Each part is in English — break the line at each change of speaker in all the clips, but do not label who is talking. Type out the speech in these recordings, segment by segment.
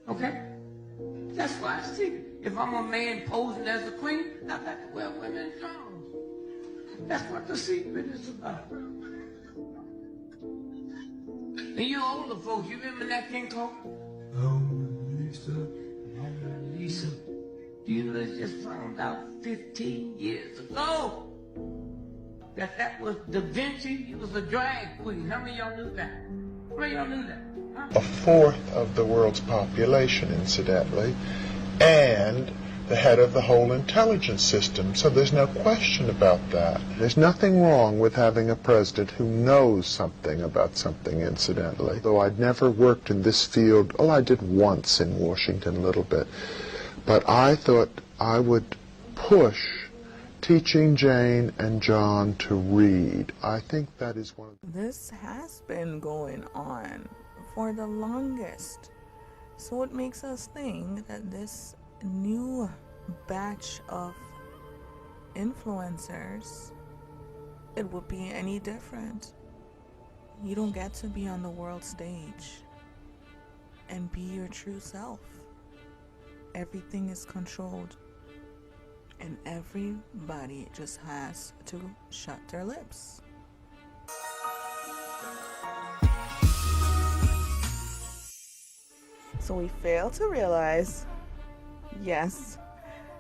Okay? That's why I see it. If I'm a man posing as a queen, I got to wear women's drawers. That's what the secret is about. And you older folks, you remember that thing called Mona Lisa, Mona Lisa? Do you know they just found out 15 years ago that was Da Vinci? He was a drag queen. How many of y'all knew that? How many of y'all knew that? Huh?
A fourth of the world's population, incidentally, and the head of the whole intelligence system. So there's no question about that. There's nothing wrong with having a president who knows something about something, incidentally. Though I'd never worked in this field, oh, I did once in Washington a little bit. But I thought I would push teaching Jane and John to read. I think that is one of the...
This has been going on for the longest. So it makes us think that this new batch of influencers, it would be any different. You don't get to be on the world stage and be your true self. Everything is controlled, and everybody just has to shut their lips. So we fail to realize, yes,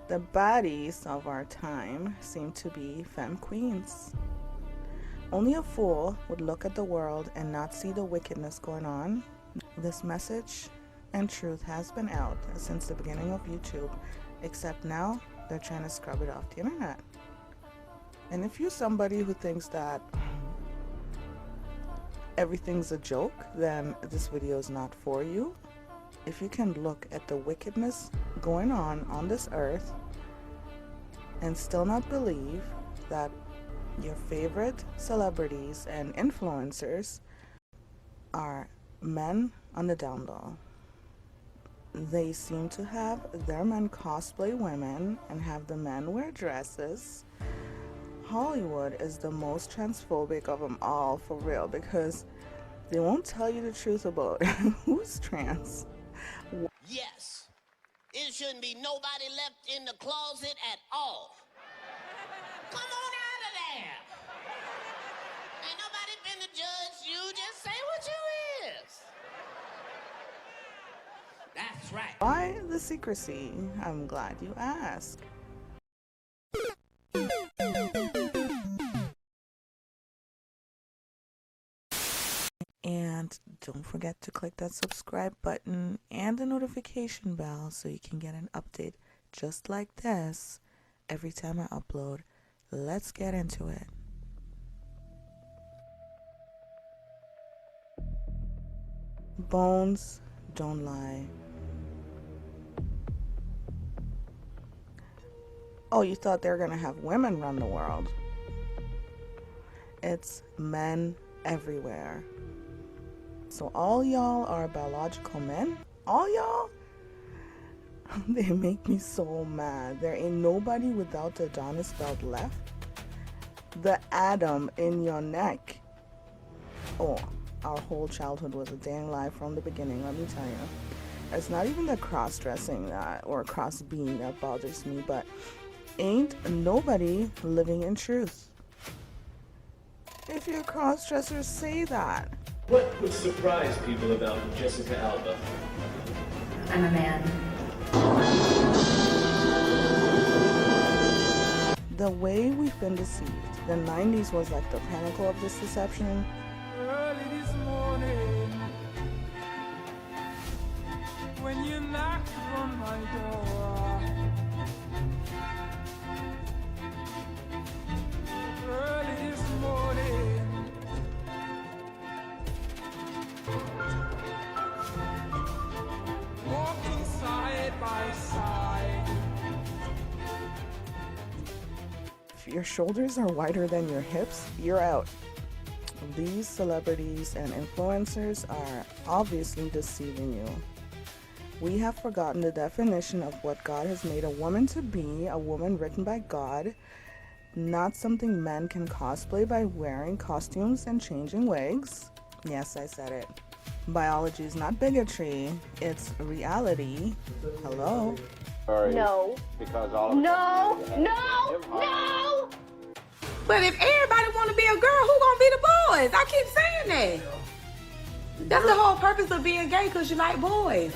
the baddies of our time seem to be femme queens. Only a fool would look at the world and not see the wickedness going on. This message and truth has been out since the beginning of YouTube, except now they're trying to scrub it off the internet. And if you're somebody who thinks that everything's a joke, then this video is not for you. If you can look at the wickedness going on this earth and still not believe that your favorite celebrities and influencers are men on the down low. They seem to have their men cosplay women and have the men wear dresses. Hollywood is the most transphobic of them all, for real, because they won't tell you the truth about who's trans.
Yes, it shouldn't be nobody left in the closet at all. Come on out of there. Ain't nobody finna judge you, just say what you is. That's right.
Why the secrecy? I'm glad you asked. And don't forget to click that subscribe button and the notification bell so you can get an update just like this every time I upload. Let's get into it. Bones don't lie. Oh, you thought they were gonna have women run the world? It's men everywhere. So all y'all are biological men? All y'all? They make me so mad. There ain't nobody without the Adonis belt left. The Adam in your neck. Oh, our whole childhood was a dang lie from the beginning, let me tell you. It's not even the cross-dressing or cross-being that bothers me, but ain't nobody living in truth. If you're cross-dressers, say that.
What would surprise people about Jessica Alba?
I'm a man.
The way we've been deceived. The 90s was like the pinnacle of this deception.
Early this morning, when you knocked on my door, early this morning, walking side by side.
If your shoulders are wider than your hips, you're out. These celebrities and influencers are obviously deceiving you. We have forgotten the definition of what God has made a woman to be, a woman written by God, not something men can cosplay by wearing costumes and changing wigs. Yes, I said it. Biology is not bigotry, it's reality. Hello?
No. No. No.
But if everybody want to be a girl, who gonna be the boys? I keep saying that. That's the whole purpose of being gay, because you like boys.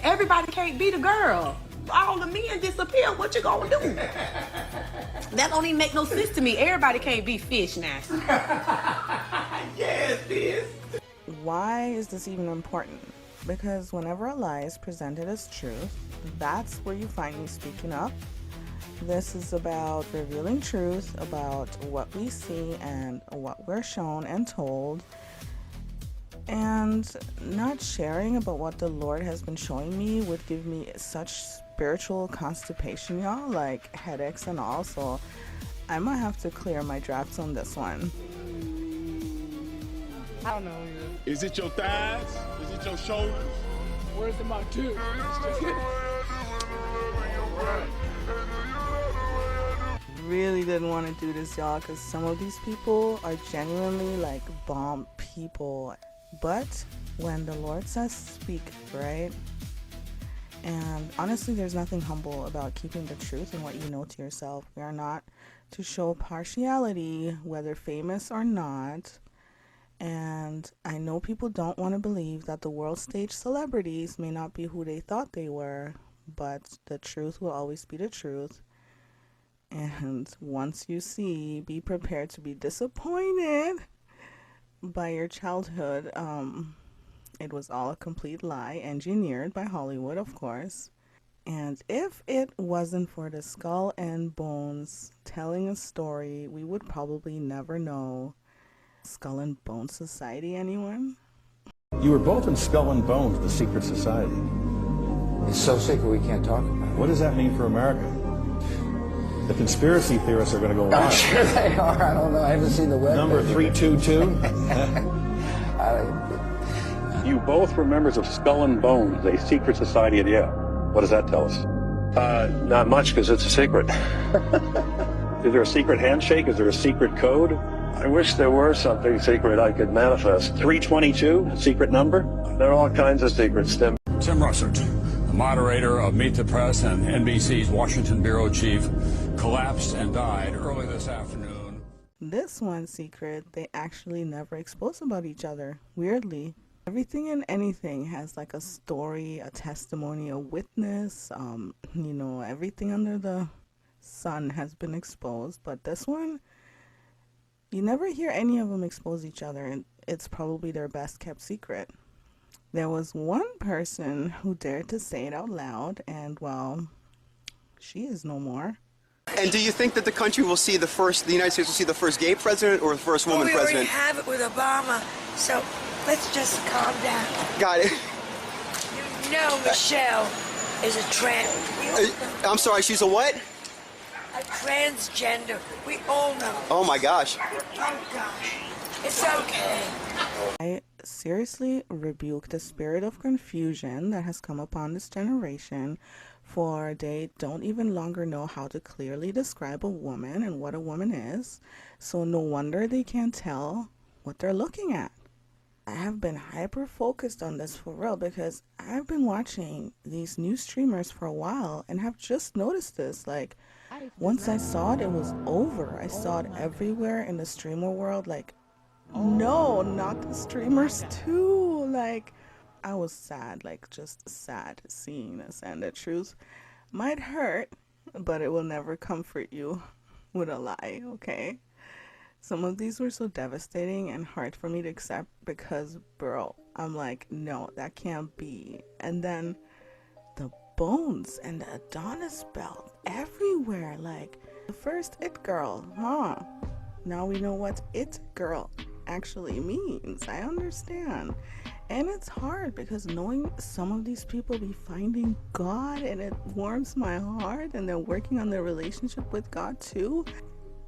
Everybody can't be the girl. All the men disappear. What you gonna do? That don't even make no sense to me. Everybody can't be fish now.
Yes, this.
Why is this even important? Because whenever a lie is presented as truth, that's where you find me speaking up. This is about revealing truth about what we see and what we're shown and told, and not sharing about what the Lord has been showing me would give me such spiritual constipation, y'all, like headaches and all. So I might have to clear my drafts on this one.
I don't know.
Is it your thighs? Is it your shoulders?
Where's the my tooth?
Really didn't want to do this, y'all, because some of these people are genuinely like bomb people. But when the Lord says speak, right? And honestly, there's nothing humble about keeping the truth and what you know to yourself. We are not to show partiality, whether famous or not. And I know people don't want to believe that the world stage celebrities may not be who they thought they were, but the truth will always be the truth. And once you see, be prepared to be disappointed by your childhood. It was all a complete lie, engineered by Hollywood, of course. And if it wasn't for the Skull and Bones telling a story, we would probably never know. Skull and Bones Society, anyone?
You were both in Skull and Bones, the secret society.
It's so secret we can't talk about it.
What does that mean for America? The conspiracy theorists are going to go wild.
I'm sure they are. I don't know. I haven't seen the web.
Number 322?
You both were members of Skull and Bones, a secret society at Yale. What does that tell us? Not much, because it's a secret. Is there a secret handshake? Is there a secret code? I wish there were something secret I could manifest. 322, secret number? There are all kinds of secrets, Tim.
Tim Russert, the moderator of Meet the Press and NBC's Washington bureau chief, collapsed and died early this afternoon.
This one secret they actually never exposed about each other, weirdly. Everything and anything has like a story, a testimony, a witness, you know, everything under the sun has been exposed, but this one, you never hear any of them expose each other, and it's probably their best kept secret. There was one person who dared to say it out loud, and well, she is no more.
And do you think that the country will see the United States will see the first gay president or the first woman president?
We already have it with Obama, so let's just calm down.
Got it.
You know Michelle is a trans...
I'm sorry, she's a what?
A transgender. We all know.
Oh my gosh.
Oh gosh. It's okay.
I seriously rebuke the spirit of confusion that has come upon this generation, for they don't even longer know how to clearly describe a woman and what a woman is, so no wonder they can't tell what they're looking at. I have been hyper focused on this for real, because I've been watching these new streamers for a while and have just noticed this. Like, once I saw it, it was over. I saw it everywhere in the streamer world. Like, no, not the streamers too. Like, I was sad, like just sad seeing this, and the truth might hurt, but it will never comfort you with a lie, okay? Some of these were so devastating and hard for me to accept because, bro, I'm like, no, that can't be. And then the bones and the Adonis belt everywhere, like the first it girl, huh? Now we know what it girl actually means. I understand. And it's hard because knowing some of these people be finding God, and it warms my heart, and they're working on their relationship with God too.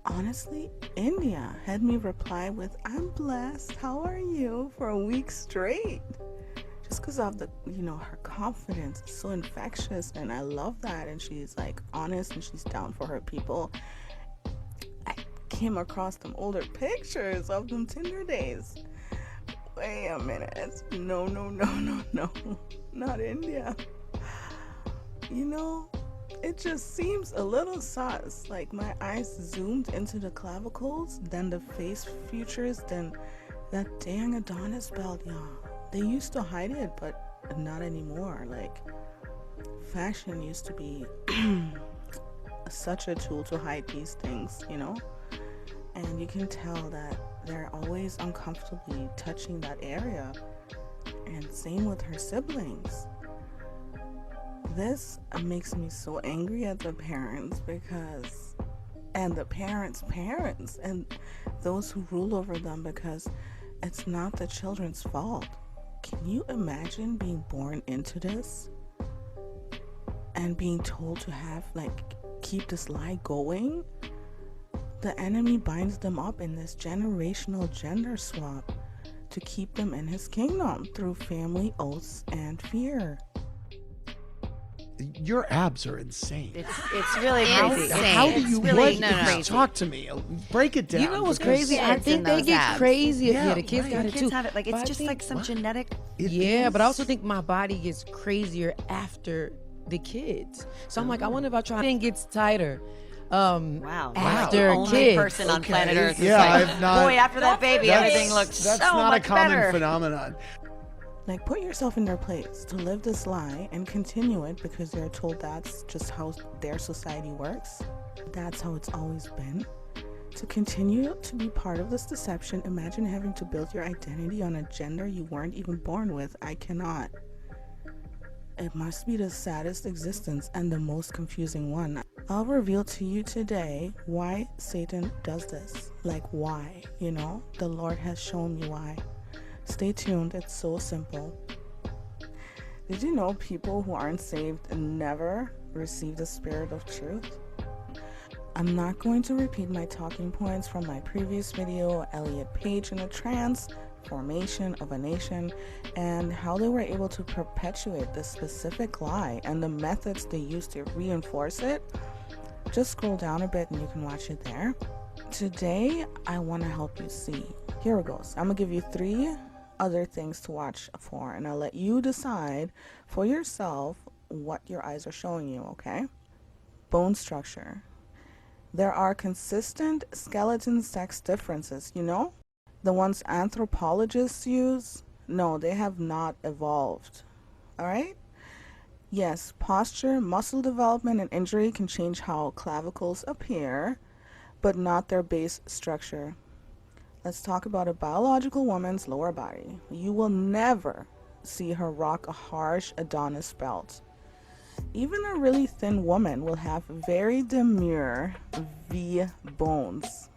Honestly, India had me reply with, "I'm blessed, how are you?" for a week straight. Just because of the, you know, her confidence is so infectious, and I love that. And she's like honest and she's down for her people. I came across them older pictures of them Tinder days. wait a minute. No, not India. You know, it just seems a little sus. Like my eyes zoomed into the clavicles, then the face features, then that dang Adonis belt, y'all. They used to hide it, but not anymore. Like, fashion used to be such a tool to hide these things, you know? And you can tell that they're always uncomfortably touching that area. And same with her siblings. This makes me so angry at the parents and the parents' parents, and those who rule over them, because it's not the children's fault. Can you imagine being born into this and being told to have, like, keep this lie going? The enemy binds them up in this generational gender swap to keep them in his kingdom through family oaths and fear.
Your abs are insane.
It's really crazy.
How do you
really
crazy. Talk to me. Break it down.
You know what's crazy?
I think they get crazy. Yeah, the kids got it too.
Have it. Like, it's just like some genetic.
Yeah, but I also think my body gets crazier after the kids. So I'm like, I wonder if I try. Thing gets tighter.
Wow.
After
the only
kids.
person on planet Earth.
Yeah,
I've not. Boy, after that baby, everything looks so much better.
That's not a common phenomenon.
Like, put yourself in their place to live this lie and continue it because you're told that's just how their society works. That's how it's always been. To continue to be part of this deception, imagine having to build your identity on a gender you weren't even born with. I cannot. It must be the saddest existence and the most confusing one. I'll reveal to you today why Satan does this. Like, why, you know? The Lord has shown me why. Stay tuned, it's so simple. Did you know people who aren't saved never receive the spirit of truth? I'm not going to repeat my talking points from my previous video, Elliot Page in a Trance, Formation of a Nation, and how they were able to perpetuate this specific lie and the methods they used to reinforce it. Just scroll down a bit and you can watch it there. Today, I want to help you see. Here it goes. I'm going to give you 3 other things to watch for, and I'll let you decide for yourself what your eyes are showing you, okay? Bone structure. There are consistent skeleton sex differences, you know? The ones anthropologists use? No, they have not evolved. All right? Yes, posture, muscle development, and injury can change how clavicles appear, but not their base structure. Let's talk about a biological woman's lower body. You will never see her rock a harsh Adonis belt. Even a really thin woman will have very demure V bones.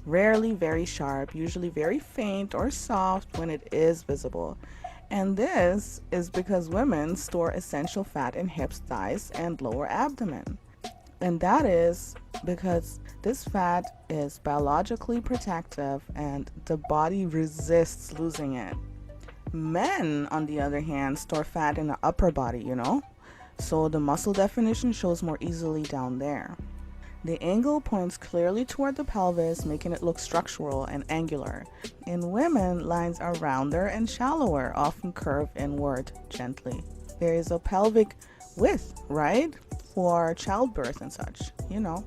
Rarely very sharp, usually very faint or soft when it is visible. And this is because women store essential fat in hips, thighs, and lower abdomen. And that is because this fat is biologically protective and the body resists losing it. Men, on the other hand, store fat in the upper body, you know? So the muscle definition shows more easily down there. The angle points clearly toward the pelvis, making it look structural and angular. In women, lines are rounder and shallower, often curve inward gently. There is a pelvic width, right? For childbirth and such, you know.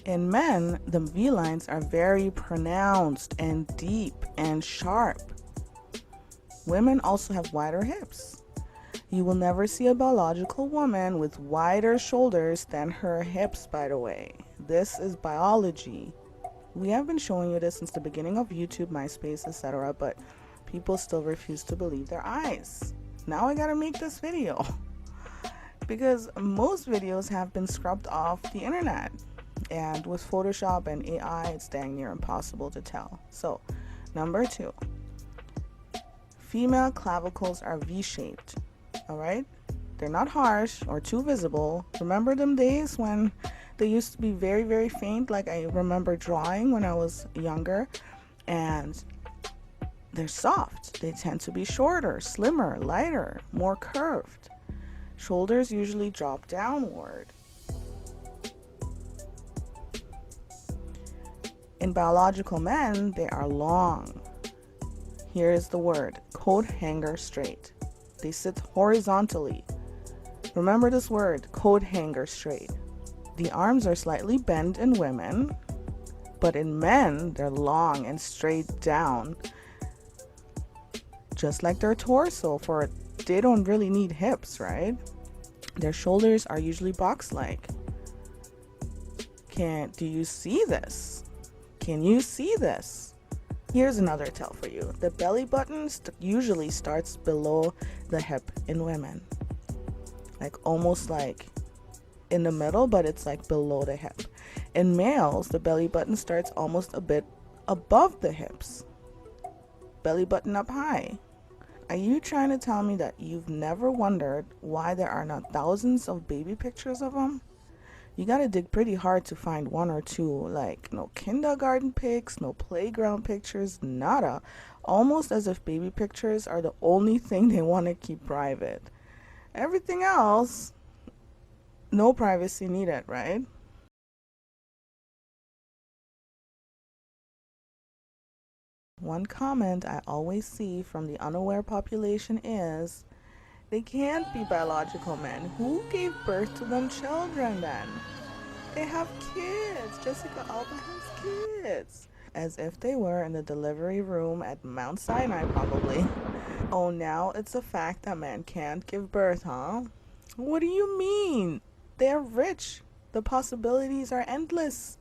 In men, the V lines are very pronounced and deep and sharp. Women also have wider hips. You will never see a biological woman with wider shoulders than her hips, by the way. This is biology. We have been showing you this since the beginning of YouTube, MySpace, etc., but people still refuse to believe their eyes. Now I gotta make this video because most videos have been scrubbed off the internet, and with Photoshop and AI, it's dang near impossible to tell. So, number 2, female clavicles are V-shaped. All right, they're not harsh or too visible. Remember them days when they used to be very, very faint, like I remember drawing when I was younger, and they're soft. They tend to be shorter, slimmer, lighter, more curved. Shoulders usually drop downward. In biological men, they are long. Here is the word, coat hanger straight. They sit horizontally. Remember this word, coat hanger straight. The arms are slightly bent in women, but in men, they're long and straight down, just like their torso, for they don't really need hips, right? Their shoulders are usually box-like. Do you see this? Can you see this? Here's another tell for you. The belly button usually starts below the hip in women. Like almost like in the middle, but it's like below the hip. In males, the belly button starts almost a bit above the hips. Belly button up high. Are you trying to tell me that you've never wondered why there are not thousands of baby pictures of them? You gotta dig pretty hard to find one or two, like no kindergarten pics, no playground pictures, nada. Almost as if baby pictures are the only thing they want to keep private. Everything else, no privacy needed, right? One comment I always see from the unaware population is, they can't be biological men. Who gave birth to them children then? They have kids. Jessica Alba has kids. As if they were in the delivery room at Mount Sinai, probably. Oh, now it's a fact that men can't give birth, huh? What do you mean? They're rich. The possibilities are endless.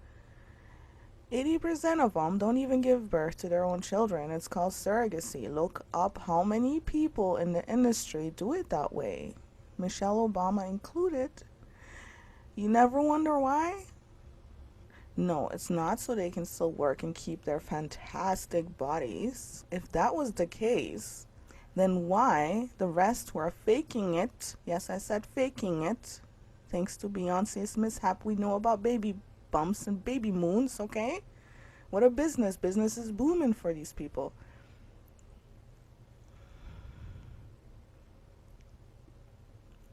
80% of them don't even give birth to their own children. It's called surrogacy. Look up how many people in the industry do it that way. Michelle Obama included. You never wonder why? No, it's not so they can still work and keep their fantastic bodies. If that was the case, then why the rest who are faking it, yes, I said faking it, thanks to Beyonce's mishap, we know about baby bumps and baby moons, okay? What a business. Business is booming for these people.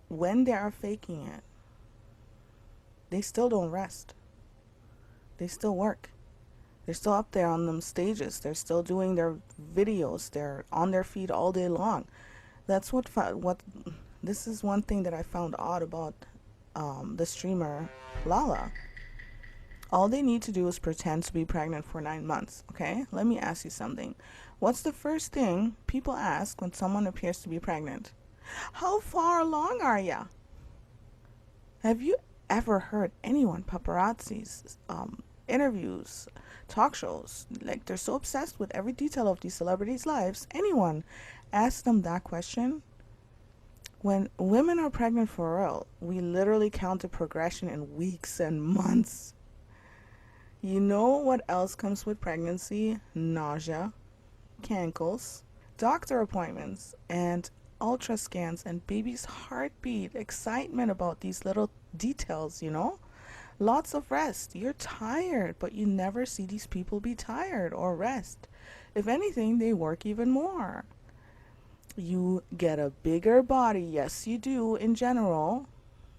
When they are faking it, they still don't rest. They still work. They're still up there on them stages. They're still doing their videos. They're on their feet all day long. That's what this is one thing that I found odd about the streamer Lala. All they need to do is pretend to be pregnant for 9 months, okay? Let me ask you something. What's the first thing people ask when someone appears to be pregnant? How far along are ya? Have you ever heard anyone, paparazzis, interviews, talk shows, like they're so obsessed with every detail of these celebrities' lives, anyone ask them that question? When women are pregnant for real, we literally count the progression in weeks and months. You know what else comes with pregnancy? Nausea, cankles, doctor appointments, and ultra scans, and baby's heartbeat, excitement about these little details, you know? Lots of rest. You're tired, but you never see these people be tired or rest. If anything, they work even more. You get a bigger body. Yes, you do in general.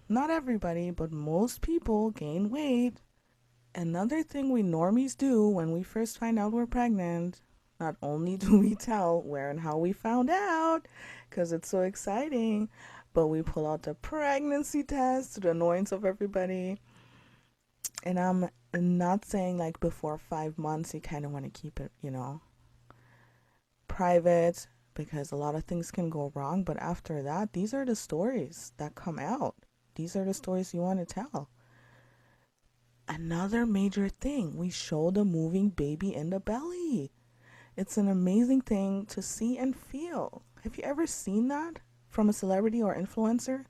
Not everybody, but most people gain weight. Another thing we normies do when we first find out we're pregnant, not only do we tell where and how we found out, because it's so exciting, but we pull out the pregnancy test to the annoyance of everybody. And I'm not saying like before 5 months you kind of want to keep it, you know, private, because a lot of things can go wrong. But after that, these are the stories that come out. These are the stories you want to tell. Another major thing, we show the moving baby in the belly. It's an amazing thing to see and feel. Have you ever seen that from a celebrity or influencer?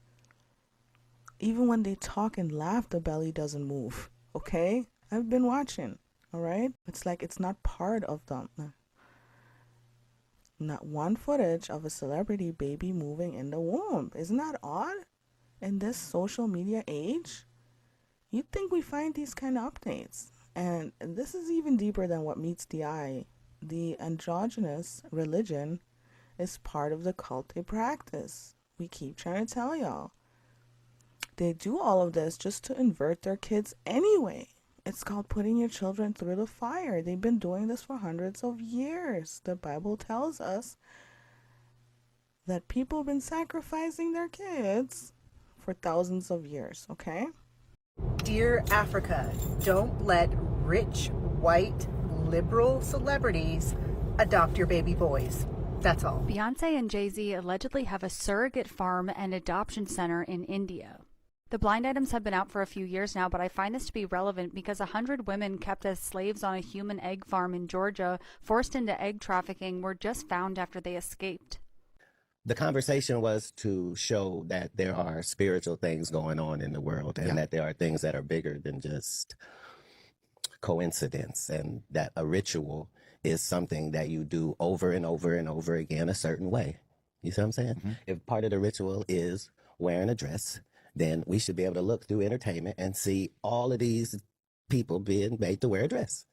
Even when they talk and laugh, the belly doesn't move, okay? I've been watching, all right? It's like it's not part of them. Not one footage of a celebrity baby moving in the womb. Isn't that odd? In this social media age? You'd think we find these kind of updates. And this is even deeper than what meets the eye. The androgynous religion is part of the cult they practice. We keep trying to tell y'all. They do all of this just to invert their kids anyway. It's called putting your children through the fire. They've been doing this for hundreds of years. The Bible tells us that people have been sacrificing their kids for thousands of years, okay?
Dear Africa, don't let rich, white, liberal celebrities adopt your baby boys. That's all.
Beyonce and Jay-Z allegedly have a surrogate farm and adoption center in India. The blind items have been out for a few years now, but I find this to be relevant because 100 women kept as slaves on a human egg farm in Georgia, forced into egg trafficking, were just found after they escaped.
The conversation was to show that there are spiritual things going on in the world, and that there are things that are bigger than just coincidence, and that a ritual is something that you do over and over and over again a certain way. You see what I'm saying? If part of the ritual is wearing a dress, then we should be able to look through entertainment and see all of these people being made to wear a dress.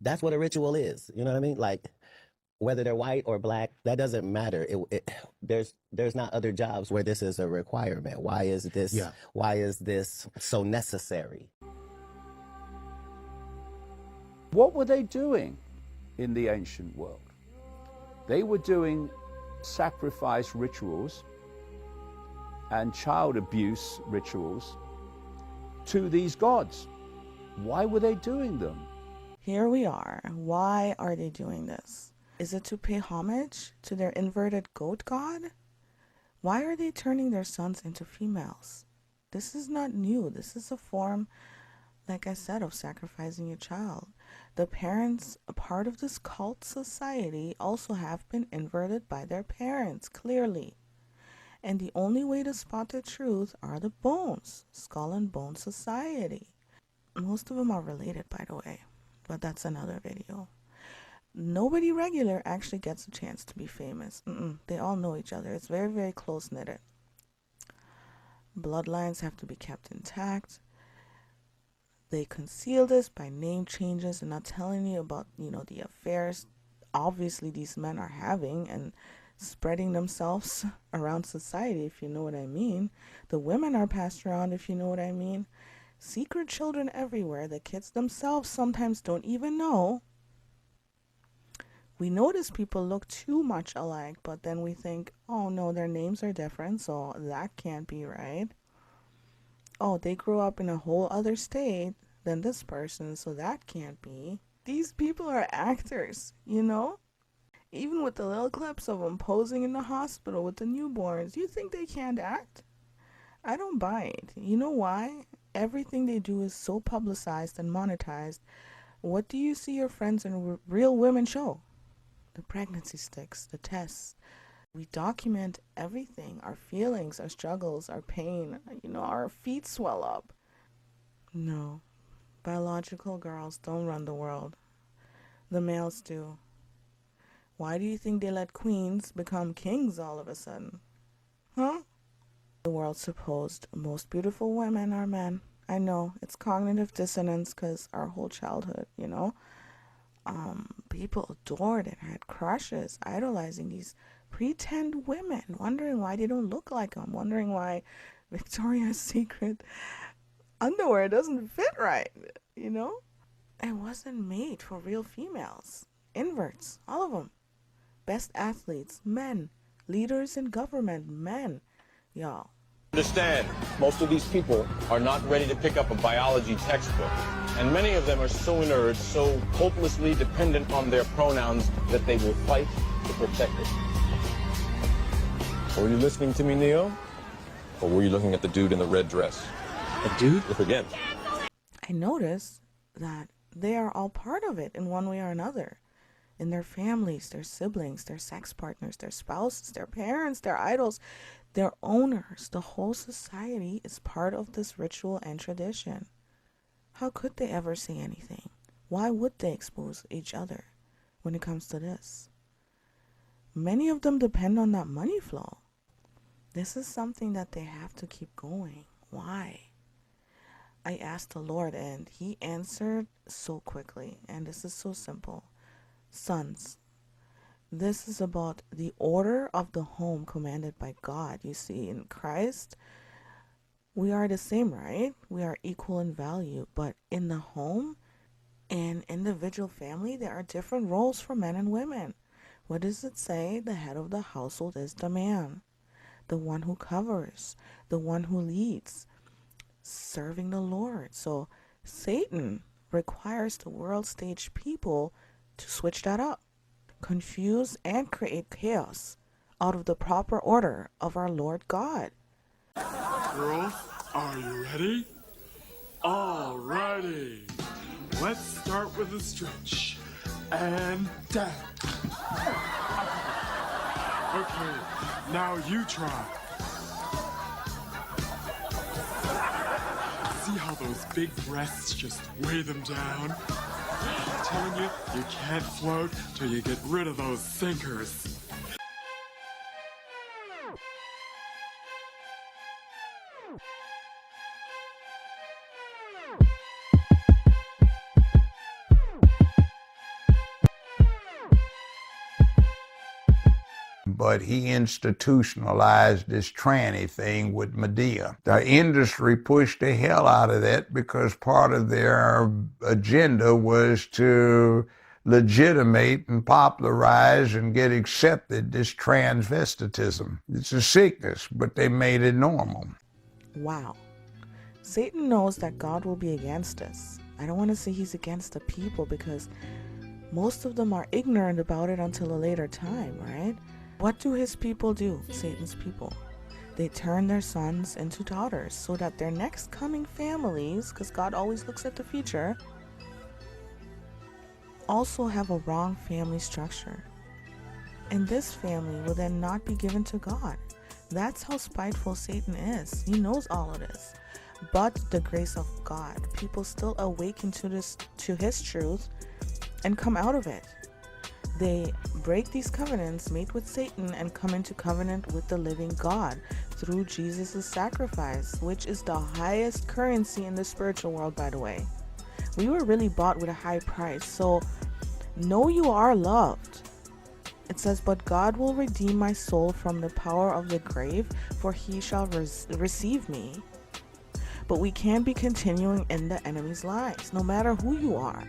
That's what a ritual is. You know what I mean? Like, whether they're white or black, that doesn't matter. There's not other jobs where this is a requirement. Why is this? Why is this so necessary?
What were they doing in the ancient world? They were doing sacrifice rituals and child abuse rituals to these gods. Why were they doing them?
Here we are. Why are they doing this? Is it to pay homage to their inverted goat god? Why are they turning their sons into females? This is not new. This is a form, like I said, of sacrificing your child. The parents, a part of this cult society, also have been inverted by their parents, clearly. And the only way to spot the truth are the bones, skull and bone society. Most of them are related, by the way, but that's another video. Nobody regular actually gets a chance to be famous. They all know each other. It's very, very close-knitted. Bloodlines have to be kept intact. They conceal this by name changes and not telling you about, the affairs obviously these men are having and spreading themselves around society, if you know what I mean. The women are passed around, if you know what I mean. Secret children everywhere. The kids themselves sometimes don't even know. We notice people look too much alike, but then we think, oh no, their names are different, so that can't be right. Oh, they grew up in a whole other state than this person, so that can't be. These people are actors, Even with the little clips of them posing in the hospital with the newborns, you think they can't act? I don't buy it. You know why? Everything they do is so publicized and monetized. What do you see your friends and real women show? The pregnancy sticks, the tests. We document everything, our feelings, our struggles, our pain. Our feet swell up. No, biological girls don't run the world. The males do. Why do you think they let queens become kings all of a sudden? Huh? The world's supposed most beautiful women are men. I know, it's cognitive dissonance because our whole childhood, people adored and had crushes, idolizing these pretend women, wondering why they don't look like them, wondering why Victoria's Secret underwear doesn't fit right, It wasn't made for real females. Inverts, all of them. Best athletes, men. Leaders in government, men. Y'all.
Understand, most of these people are not ready to pick up a biology textbook. And many of them are so inert, so hopelessly dependent on their pronouns that they will fight to protect it. Were you listening to me, Neo? Or were you looking at the dude in the red dress? A dude? Look again.
I noticed that they are all part of it in one way or another. In their families, their siblings, their sex partners, their spouses, their parents, their idols, their owners. The whole society is part of this ritual and tradition. How could they ever say anything? Why would they expose each other when it comes to this? Many of them depend on that money flow. This is something that they have to keep going. Why? I asked the Lord and he answered so quickly. And this is so simple. Sons, this is about the order of the home commanded by God. You see, in Christ, We are the same, right? We are equal in value, but in the home and individual family, there are different roles for men and women. What does it say? The head of the household is the man, the one who covers, the one who leads, serving the Lord. So Satan requires the world stage people to switch that up, confuse and create chaos out of the proper order of our Lord God.
Girls, are you ready? Alrighty. Let's start with a stretch. And down. Okay, now you try. See how those big breasts just weigh them down? I'm telling you, you can't float till you get rid of those sinkers.
But he institutionalized this tranny thing with Medea. The industry pushed the hell out of that because part of their agenda was to legitimate and popularize and get accepted this transvestitism. It's a sickness, but they made it normal.
Wow. Satan knows that God will be against us. I don't want to say he's against the people because most of them are ignorant about it until a later time, right? What do his people do, Satan's people? They turn their sons into daughters so that their next coming families, because God always looks at the future, also have a wrong family structure. And this family will then not be given to God. That's how spiteful Satan is. He knows all of this. But the grace of God, people still awaken to his truth and come out of it. They break these covenants, mate with Satan, and come into covenant with the living God through Jesus' sacrifice, which is the highest currency in the spiritual world, by the way. We were really bought with a high price, so know you are loved. It says, but God will redeem my soul from the power of the grave, for he shall receive me. But we can't be continuing in the enemy's lies, no matter who you are.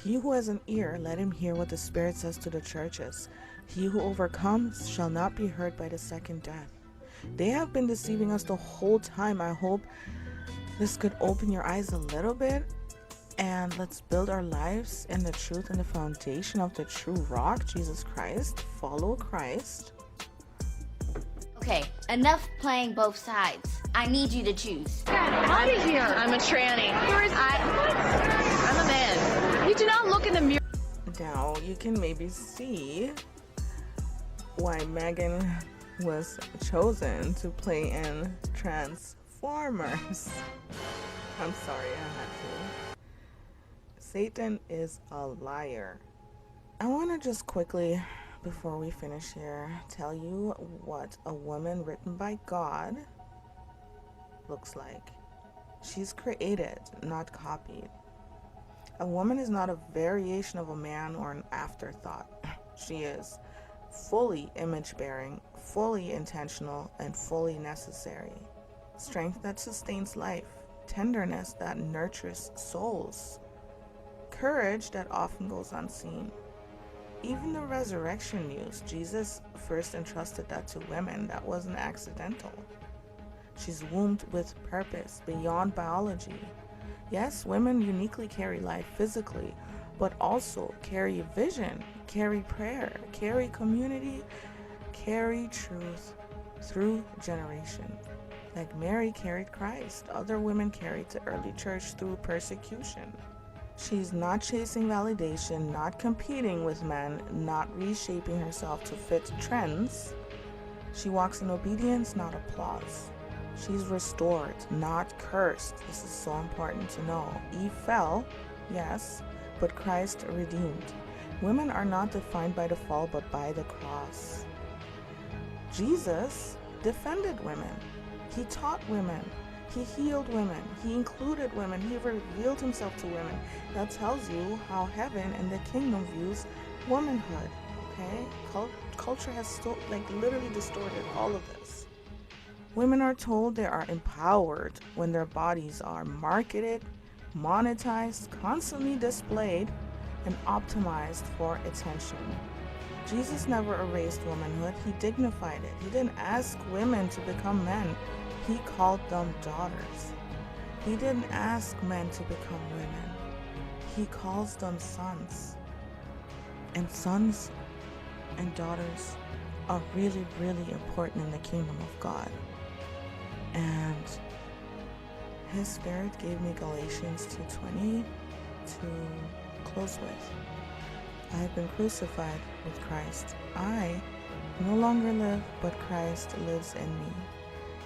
He who has an ear, let him hear what the Spirit says to the churches. He who overcomes shall not be hurt by the second death. They have been deceiving us the whole time. I hope this could open your eyes a little bit, and let's build our lives in the truth and the foundation of the true rock, Jesus Christ. Follow Christ.
Okay, enough playing both sides. I need you to choose.
Out of here. I'm a tranny. I'm a man. You do not look in the mirror.
Now you can maybe see why Megan was chosen to play in Transformers. I'm sorry, I had to. Satan is a liar. I want to just quickly, before we finish here, tell you what a woman written by God looks like. She's created, not copied. A woman is not a variation of a man or an afterthought. She is fully image-bearing, fully intentional, and fully necessary. Strength that sustains life, tenderness that nurtures souls, courage that often goes unseen. Even the resurrection news, Jesus first entrusted that to women. That wasn't accidental. She's wombed with purpose beyond biology. Yes, women uniquely carry life physically, but also carry vision, carry prayer, carry community, carry truth through generations. Like Mary carried Christ, other women carried the early church through persecution. She's not chasing validation, not competing with men, not reshaping herself to fit trends. She walks in obedience, not applause. She's restored, not cursed. This is so important to know. Eve fell, yes, but Christ redeemed. Women are not defined by the fall, but by the cross. Jesus defended women. He taught women. He healed women. He included women. He revealed himself to women. That tells you how heaven and the kingdom views womanhood. Okay? Culture has literally distorted all of this. Women are told they are empowered when their bodies are marketed, monetized, constantly displayed, and optimized for attention. Jesus never erased womanhood, he dignified it. He didn't ask women to become men, he called them daughters. He didn't ask men to become women, he calls them sons. And sons and daughters are really, really important in the kingdom of God. And his Spirit gave me Galatians 2:20 to close with. I have been crucified with Christ. I no longer live, but Christ lives in me.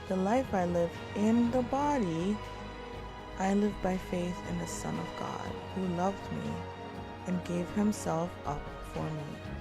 The life I live in the body, I live by faith in the Son of God, who loved me and gave himself up for me.